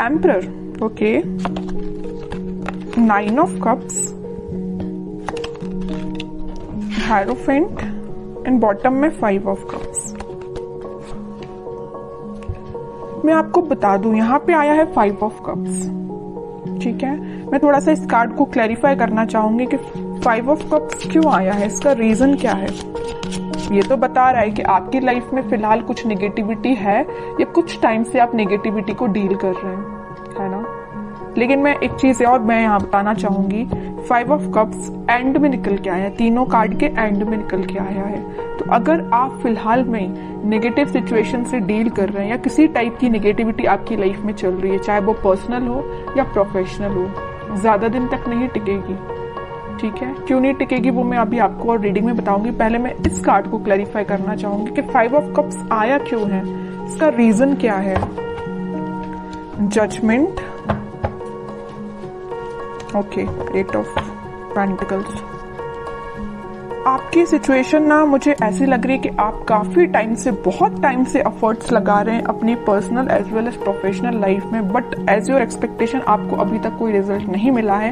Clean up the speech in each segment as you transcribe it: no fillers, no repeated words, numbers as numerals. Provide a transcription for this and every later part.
Emperor, okay, 9 of cups, hierophant and bottom में 5 of cups. मैं आपको बता दूं यहाँ पे आया है 5 ऑफ कप्स, ठीक है। मैं थोड़ा सा इस कार्ड को क्लैरिफाई करना चाहूंगी कि 5 ऑफ कप्स क्यों आया है, इसका रीजन क्या है। ये तो बता रहा है कि आपकी लाइफ में फिलहाल कुछ नेगेटिविटी है या कुछ टाइम से आप नेगेटिविटी को डील कर रहे हैं, है ना। लेकिन मैं एक चीज और मैं यहाँ बताना चाहूंगी, 5 ऑफ कप्स एंड में निकल के आया है, तीनों कार्ड के एंड में निकल के आया है। तो अगर आप फिलहाल में नेगेटिव सिचुएशन से डील कर रहे हैं या किसी टाइप की नेगेटिविटी आपकी लाइफ में चल रही है, चाहे वो पर्सनल हो या प्रोफेशनल हो, ज्यादा दिन तक नहीं टिकेगी, ठीक है। क्यों नहीं टिकेगी वो मैं अभी आपको और रीडिंग में बताऊंगी। पहले मैं इस कार्ड को क्लैरिफाई करना चाहूंगी कि 5 ऑफ कप्स आया क्यों है, इसका रीजन क्या है। Judgment, okay, 8 of pentacles. आपकी सिचुएशन ना मुझे ऐसी लग रही है कि आप काफी टाइम से, बहुत टाइम से एफर्ट्स लगा रहे हैं अपनी personal as well as professional life में, बट एज योर एक्सपेक्टेशन आपको अभी तक कोई रिजल्ट नहीं मिला है।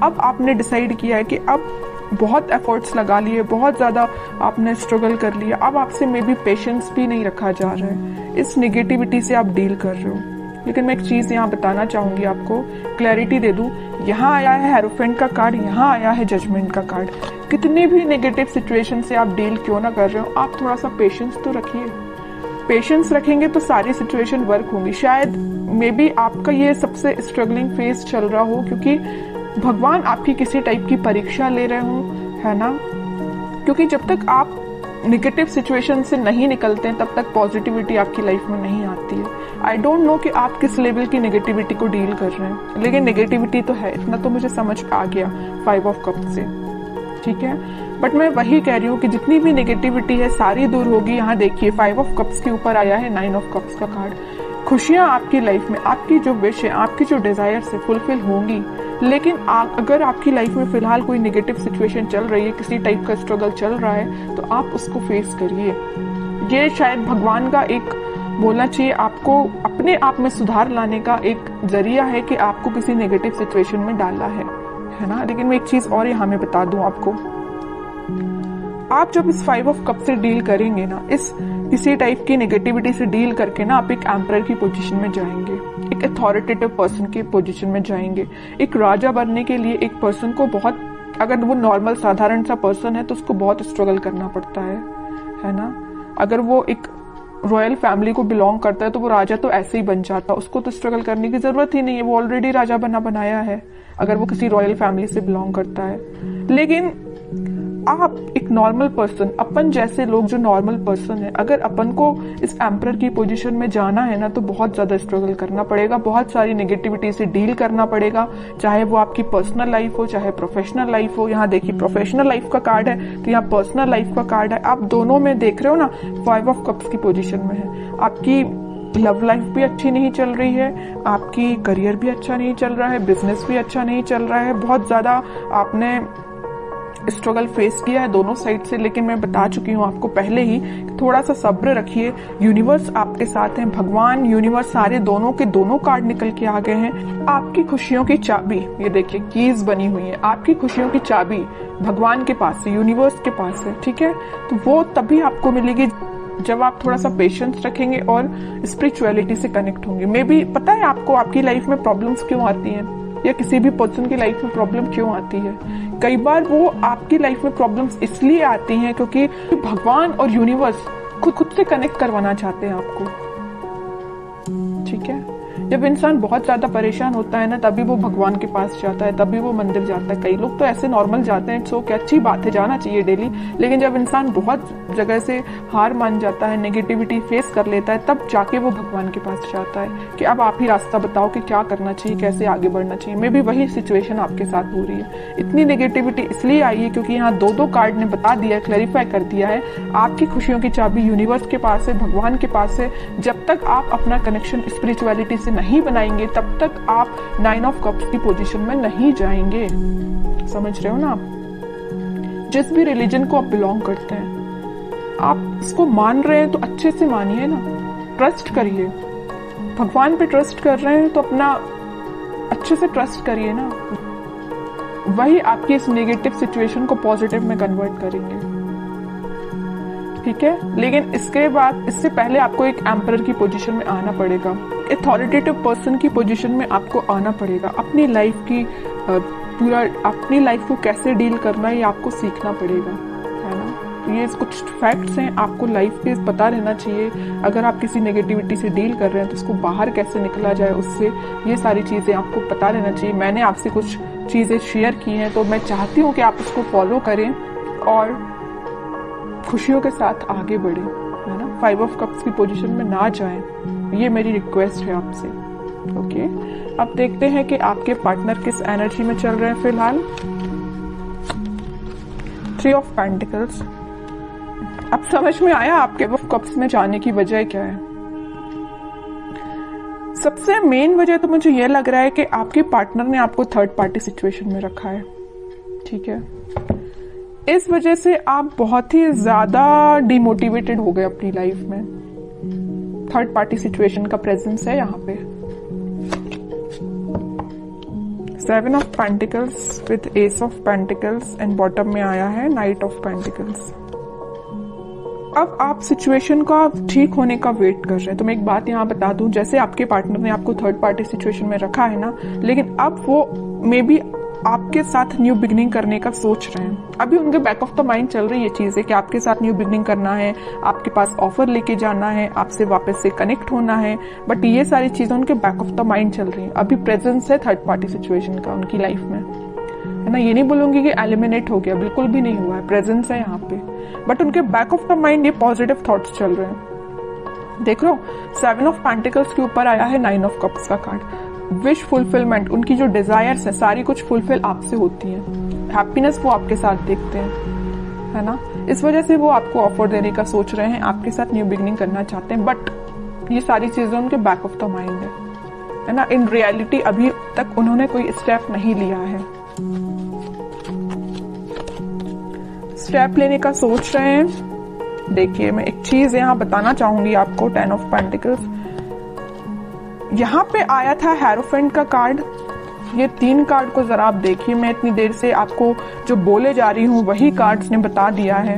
अब आपने डिसाइड किया है कि अब बहुत एफर्ट्स लगा लिए, बहुत ज्यादा आपने स्ट्रगल कर लिया, अब आपसे मे बी पेशेंस भी नहीं रखा जा रहा है, इस नेगेटिविटी से आप डील कर रहे हो। लेकिन मैं एक चीज यहाँ बताना चाहूंगी, आपको क्लैरिटी दे दूं। यहाँ आया है हेरोफेंट का कार्ड, यहाँ आया है जजमेंट का कार्ड। कितनी भी नेगेटिव सिचुएशन से आप डील क्यों ना कर रहे हो, आप थोड़ा सा पेशेंस तो रखिए। पेशेंस रखेंगे तो सारी सिचुएशन वर्क होंगी। शायद मे बी आपका ये सबसे स्ट्रगलिंग फेज चल रहा हो, क्योंकि भगवान आपकी किसी टाइप की परीक्षा ले रहे हो, है ना। क्योंकि जब तक आप नेगेटिव सिचुएशन से नहीं निकलते हैं तब तक पॉजिटिविटी आपकी लाइफ में नहीं आती है। आई डोंट नो कि आप किस लेवल की नेगेटिविटी को डील कर रहे हैं, लेकिन नेगेटिविटी तो है, इतना तो मुझे समझ आ गया 5 ऑफ कप्स से, ठीक है। बट मैं वही कह रही हूँ कि जितनी भी नेगेटिविटी है सारी दूर होगी। यहाँ देखिए 5 ऑफ कप्स के ऊपर आया है 9 ऑफ कप्स का कार्ड। खुशियां आपकी लाइफ में, आपकी जो विश है, आपकी जो डिजायर से फुलफिल होंगी। लेकिन अगर आपकी लाइफ में फिलहाल कोई नेगेटिव सिचुएशन चल रही है, किसी टाइप का स्ट्रगल चल रहा है, तो आप उसको फेस करिए। ये शायद भगवान का एक बोलना चाहिए आपको अपने आप में सुधार लाने का एक जरिया है कि आपको किसी नेगेटिव सिचुएशन में डाला है ना। लेकिन मैं एक चीज और यहाँ में बता दूं आपको, आप जब इस 5 ऑफ कप से डील करेंगे ना, इस किसी टाइप की नेगेटिविटी से डील करके ना, आप एक एम्परर की पोजीशन में जाएंगे, एक अथॉरिटेटिव पर्सन की पोजीशन में जाएंगे। एक राजा बनने के लिए एक पर्सन को बहुत, अगर वो नॉर्मल साधारण सा पर्सन है तो उसको बहुत स्ट्रगल करना पड़ता है ना। अगर वो एक रॉयल फैमिली को बिलोंग करता है तो वो राजा तो ऐसे ही बन जाता, उसको तो स्ट्रगल करने की जरूरत ही नहीं है, वो ऑलरेडी राजा बनाया है अगर वो किसी रॉयल फैमिली से बिलोंग करता है। लेकिन आप एक नॉर्मल पर्सन, अपन जैसे लोग जो नॉर्मल पर्सन है, अगर अपन को इस एम्परर की पोजीशन में जाना है ना, तो बहुत ज्यादा स्ट्रगल करना पड़ेगा, बहुत सारी नेगेटिविटी से डील करना पड़ेगा, चाहे वो आपकी पर्सनल लाइफ हो चाहे प्रोफेशनल लाइफ हो। यहाँ देखिए प्रोफेशनल लाइफ का कार्ड है तो यहाँ पर्सनल लाइफ का कार्ड है। आप दोनों में देख रहे हो ना, 5 ऑफ कप्स की पोजीशन में है। आपकी लव लाइफ भी अच्छी नहीं चल रही है, आपकी करियर भी अच्छा नहीं चल रहा है, बिजनेस भी अच्छा नहीं चल रहा है, बहुत ज्यादा आपने स्ट्रगल फेस किया है दोनों साइड से। लेकिन मैं बता चुकी हूँ आपको पहले ही, थोड़ा सा सब्र रखिए, यूनिवर्स आपके साथ है, भगवान यूनिवर्स सारे दोनों के दोनों कार्ड निकल के आ गए हैं। आपकी खुशियों की चाबी, ये देखिए कीज बनी हुई है, आपकी खुशियों की चाबी भगवान के पास है, यूनिवर्स के पास है, ठीक है। तो वो तभी आपको मिलेगी जब आप थोड़ा सा पेशेंस रखेंगे और स्पिरिचुअलिटी से कनेक्ट होंगे। मे बी पता है आपको आपकी लाइफ में प्रॉब्लम्स क्यों आती हैं, या किसी भी पर्सन की लाइफ में प्रॉब्लम क्यों आती है। कई बार वो आपकी लाइफ में प्रॉब्लम्स इसलिए आती हैं क्योंकि भगवान और यूनिवर्स खुद से कनेक्ट करवाना चाहते हैं आपको, ठीक है। जब इंसान बहुत ज्यादा परेशान होता है ना, तभी वो भगवान के पास जाता है, तभी वो मंदिर जाता है। कई लोग तो ऐसे नॉर्मल जाते हैं, सो क्या अच्छी बात है, जाना चाहिए डेली। लेकिन जब इंसान बहुत जगह से हार मान जाता है, नेगेटिविटी फेस कर लेता है, तब जाके वो भगवान के पास जाता है कि अब आप ही रास्ता बताओ कि क्या करना चाहिए, कैसे आगे बढ़ना चाहिए। मे भी वही सिचुएशन आपके साथ हो रही है। इतनी नेगेटिविटी इसलिए आई है क्योंकि यहाँ दो कार्ड ने बता दिया, क्लैरिफाई कर दिया है, आपकी खुशियों की चाबी यूनिवर्स के पास है, भगवान के पास है। जब तक आप अपना कनेक्शन स्पिरिचुअलिटी से नहीं बनाएंगे तब तक आप 9 ऑफ कप्स की पोजीशन में नहीं जाएंगे। समझ रहे हो ना आप। जिस भी रिलीजन को आप बिलोंग करते हैं, आप इसको मान रहे हैं तो अच्छे से मानिए ना, ट्रस्ट करिए, भगवान पे ट्रस्ट कर रहे हैं तो अपना अच्छे से ट्रस्ट करिए ना, वही आपकी इस नेगेटिव सिचुएशन को पॉजिटिव में कन्वर्ट करेंगे। ठीक है, लेकिन इसके बाद, इससे पहले आपको एक एम्परर की पोजीशन में आना पड़ेगा, अथॉरिटेटिव पर्सन की पोजीशन में आपको आना पड़ेगा। अपनी लाइफ की अपनी लाइफ को कैसे डील करना है ये आपको सीखना पड़ेगा, है ना। ये कुछ फैक्ट्स हैं, आपको लाइफ के पता रहना चाहिए। अगर आप किसी नेगेटिविटी से डील कर रहे हैं तो उसको बाहर कैसे निकला जाए उससे, ये सारी चीज़ें आपको पता रहना चाहिए। मैंने आपसे कुछ चीज़ें शेयर की हैं तो मैं चाहती हूँ कि आप उसको फॉलो करें और खुशियों के साथ आगे बढ़ें, है ना। 5 ऑफ कप्स की पोजीशन में ना जाएं, ये मेरी रिक्वेस्ट है आपसे। ओके, अब देखते हैं कि आपके पार्टनर किस एनर्जी में चल रहे हैं फिलहाल। 3 ऑफ पेंटिकल्स। अब समझ में आया आपके वो कप्स में जाने की वजह क्या है। सबसे मेन वजह तो मुझे यह लग रहा है कि आपके पार्टनर ने आपको थर्ड पार्टी सिचुएशन में रखा है। ठीक है, इस वजह से आप बहुत ही ज्यादा डिमोटिवेटेड हो गए अपनी लाइफ में। थर्ड पार्टी सिचुएशन का प्रेजेंस है यहाँ पे। 7 of pentacles with S of pentacles and bottom में आया है नाइट ऑफ पेंटिकल्स। अब आप सिचुएशन का ठीक होने का वेट कर रहे हैं। तो मैं एक बात यहाँ बता दूं, जैसे आपके पार्टनर ने आपको थर्ड पार्टी सिचुएशन में रखा है ना, लेकिन अब वो मे बी आपके साथ न्यू बिगनिंग करने का सोच रहे हैं। अभी उनके बैक ऑफ द माइंड चल रही है चीजें कि आपके साथ न्यू बिगनिंग करना है, आपके पास ऑफर लेके जाना है, आपसे वापस से कनेक्ट होना है, बट ये सारी चीजें उनके बैक ऑफ द माइंड चल रही है। अभी प्रेजेंस है थर्ड पार्टी सिचुएशन का उनकी लाइफ में, है ना। ये नहीं बोलूंगी कि एलिमिनेट हो गया, बिल्कुल भी नहीं हुआ है, प्रेजेंस है यहाँ पे, बट उनके बैक ऑफ द माइंड ये पॉजिटिव थॉट्स चल रहे हैं। देख लो, 7 ऑफ पेंटिकल्स के ऊपर आया है 9 ऑफ कप्स का कार्ड। विश फुलफिलमेंट, उनकी जो डिजायर्स है सारी कुछ फुलफिल आपसे होती है। हैप्पीनेस वो आपके साथ देखते हैं, है ना। इस वजह से वो आपको ऑफर देने का सोच रहे हैं, आपके साथ न्यू बिगनिंग करना चाहते हैं, बट ये सारी चीजें उनके बैक ऑफ द माइंड है ना। इन रियलिटी अभी तक उन्होंने कोई स्टेप नहीं लिया है, स्टेप लेने का सोच रहे हैं। देखिए, मैं एक चीज यहाँ बताना चाहूंगी आपको। 10 ऑफ पेंटिकल्स यहाँ पे आया था हेरोफेंट का कार्ड। ये 3 कार्ड को जरा आप देखिए, मैं इतनी देर से आपको जो बोले जा रही हूँ वही कार्ड्स ने बता दिया है।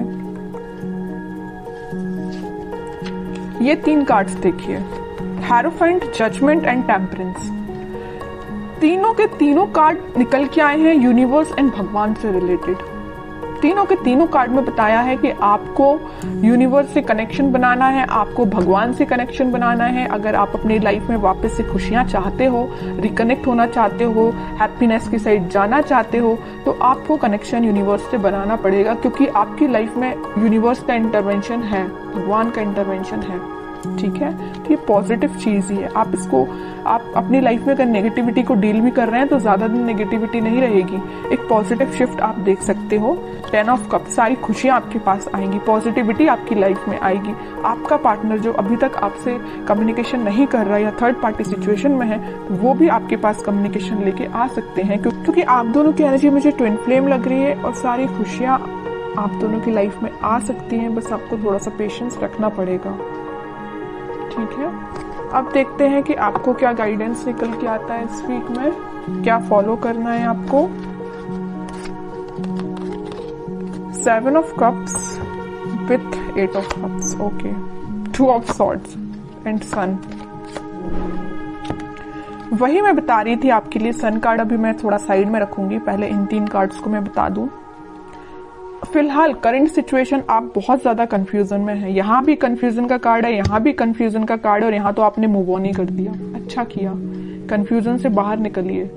ये 3 कार्ड्स देखिए, हेरोफेंट, जजमेंट एंड टेम्परेंस। तीनों के तीनों कार्ड निकल के आए हैं यूनिवर्स एंड भगवान से रिलेटेड। तीनों के तीनों कार्ड में बताया है कि आपको यूनिवर्स से कनेक्शन बनाना है, आपको भगवान से कनेक्शन बनाना है। अगर आप अपनी लाइफ में वापस से खुशियां चाहते हो, रिकनेक्ट होना चाहते हो, हैप्पीनेस की साइड जाना चाहते हो, तो आपको कनेक्शन यूनिवर्स से बनाना पड़ेगा, क्योंकि आपकी लाइफ में यूनिवर्स का इंटरवेंशन है, भगवान का इंटरवेंशन है। ठीक है, तो ये पॉजिटिव चीज ही है। आप इसको, आप अपनी लाइफ में अगर नेगेटिविटी को डील भी कर रहे हैं तो ज्यादा दिन नेगेटिविटी नहीं रहेगी, एक पॉजिटिव शिफ्ट आप देख सकते हो। 10 ऑफ कप, सारी खुशियां आपके पास आएंगी, पॉजिटिविटी आपकी लाइफ में आएगी। आपका पार्टनर जो अभी तक आपसे कम्युनिकेशन नहीं कर रहा या थर्ड पार्टी सिचुएशन में है, वो भी आपके पास कम्युनिकेशन लेके आ सकते हैं, क्योंकि आप दोनों की एनर्जी मुझे ट्विन फ्लेम लग रही है और सारी खुशियां आप दोनों की लाइफ में आ सकती हैं। बस आपको थोड़ा सा पेशेंस रखना पड़ेगा। ठीक है, अब देखते हैं कि आपको क्या गाइडेंस निकल के आता है इस वीक में, क्या फॉलो करना है आपको। 7 of cups with 8 of cups, okay, 2 of swords and sun. वही मैं बता रही थी आपके लिए। सन कार्ड अभी मैं थोड़ा साइड में रखूंगी, पहले इन 3 कार्ड्स को मैं बता दूं। फिलहाल करंट सिचुएशन आप बहुत ज्यादा कंफ्यूजन में है। यहाँ भी कंफ्यूजन का कार्ड है, यहाँ भी कंफ्यूजन का कार्ड है, और यहाँ तो आपने मूव ऑन ही कर दिया। अच्छा किया, कंफ्यूजन से बाहर निकलिए।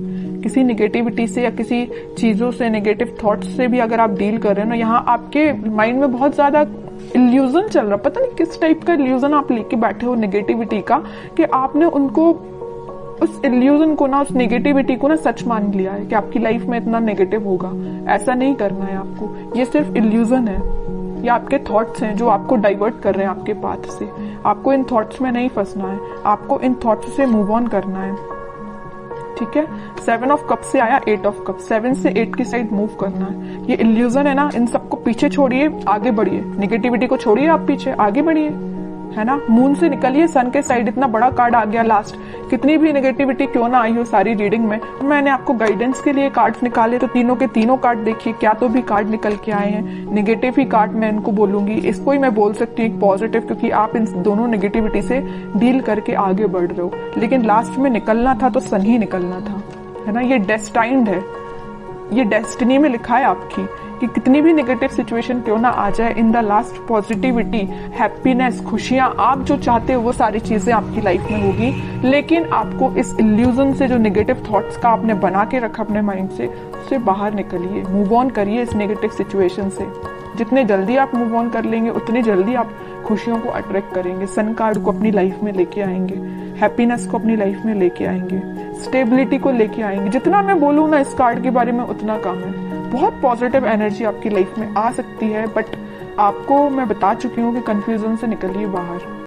किसी नेगेटिविटी से या किसी चीजों से, नेगेटिव थॉट्स से भी अगर आप डील कर रहे हैं ना, यहाँ आपके माइंड में बहुत ज्यादा इल्यूजन चल रहा, पता नहीं किस टाइप का इल्यूजन आप लेके बैठे हो नेगेटिविटी का, कि आपने उनको, उस इल्यूजन को ना, उस नेगेटिविटी को ना सच मान लिया है कि आपकी लाइफ में इतना नेगेटिव होगा। ऐसा नहीं करना है आपको, ये सिर्फ इल्यूजन है, ये आपके थॉट्स हैं जो आपको डाइवर्ट कर रहे हैं आपके पाथ से। आपको इन थॉट्स में नहीं फंसना है, आपको इन थॉट्स से मूव ऑन करना है। ठीक है, 7 ऑफ कप से आया 8 ऑफ कप, 7 से 8 की साइड मूव करना है। ये इल्यूजन है ना, इन सबको पीछे छोड़िए, आगे बढ़िए। नेगेटिविटी को छोड़िए, आप पीछे आगे बढ़िए। है ना। मून से निकलिए, सन के साइड इतना बड़ा कार्ड आ गया लास्ट, कितनी भी नेगेटिविटी क्यों ना आई हो सारी रीडिंग में। मैंने आपको गाइडेंस के लिए कार्ड्स निकाले तो तीनों के तीनों कार्ड देखिए, क्या तो भी कार्ड निकल के आए हैं। नेगेटिव ही कार्ड मैं इनको बोलूंगी, इसको ही मैं बोल सकती हूँ पॉजिटिव, क्योंकि आप इन दोनों नेगेटिविटी से डील करके आगे बढ़ रहे हो। लेकिन लास्ट में निकलना था तो सन ही निकलना था, है ना। ये डेस्टाइन्ड है, ये डेस्टिनी में लिखा है आपकी कि कितनी भी नेगेटिव सिचुएशन क्यों ना आ जाए, in the last positivity, happiness, खुशियां, आप जो चाहते हो वो सारी चीजें आपकी लाइफ में होगी। लेकिन आपको इस इल्यूजन से, जो नेगेटिव थॉट्स का आपने बना के रखा अपने माइंड से, उससे बाहर निकलिए, मूव ऑन करिए इस नेगेटिव सिचुएशन से। जितने जल्दी आप मूव ऑन कर लेंगे उतनी जल्दी आप खुशियों को अट्रैक्ट करेंगे, सन कार्ड को अपनी लाइफ में लेके आएंगे, हैप्पीनेस को अपनी लाइफ में लेके आएंगे, स्टेबिलिटी को लेके आएंगे। जितना मैं बोलूँ ना इस कार्ड के बारे में उतना कम है। बहुत पॉजिटिव एनर्जी आपकी लाइफ में आ सकती है, बट आपको मैं बता चुकी हूँ कि कंफ्यूजन से निकलिए बाहर।